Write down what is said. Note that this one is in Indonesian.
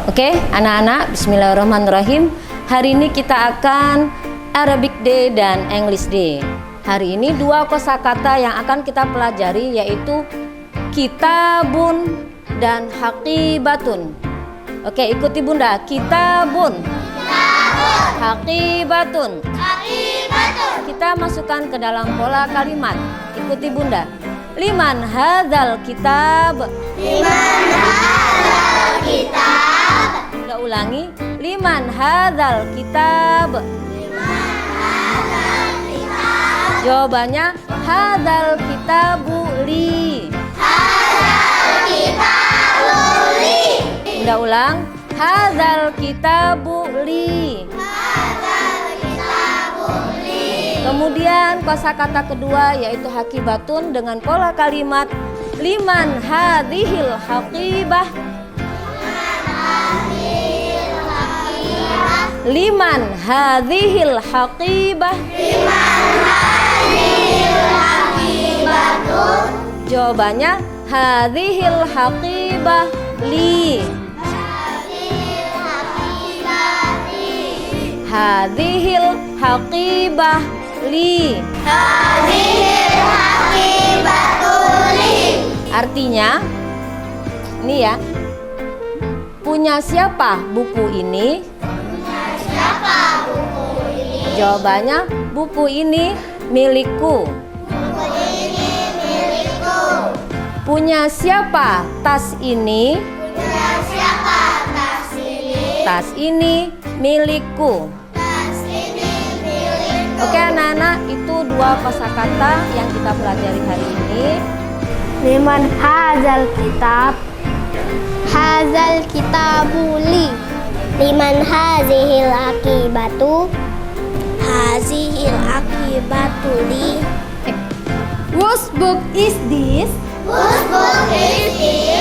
Oke, anak-anak, bismillahirrahmanirrahim. Hari ini kita akan Arabic Day dan English Day. Hari ini dua kosakata yang akan kita pelajari yaitu kitabun dan haqibatun. Oke, ikuti Bunda. Kitabun, haqibatun. Kita masukkan ke dalam pola kalimat. Ikuti Bunda. Liman hadzal kitab. Liman hadzal kitab. Kita ulangi. Liman hadzal kitab. Liman hadzal kitab. Jawabannya hadzal kitabu li. Hadzal kitabu li. Bunda ulang. Hadzal kitabu li. Hadzal kitabu li. Kemudian kosakata kedua yaitu haqibatun dengan pola kalimat liman hadhil haqibah. Liman hadhil haqibah. Liman hadhil haqibatun. Jawabannya hadhil haqibah li. Hadhil haqibah li. Hadhil haqibah li. Hadhil haqibatun li. Artinya ini ya. Punya siapa buku ini? Siapa buku ini? Jawabannya buku ini milikku. Buku ini milikku. Punya siapa tas ini? Punya siapa tas ini? Tas ini milikku. Tas ini milikku. Oke anak-anak, itu dua kosakata yang kita pelajari hari ini. Liman hadzal kitab. Hadzal kitabu li. Liman hazihil akibatu. Hazihil akibatu li. Whose book is this? Whose book is this?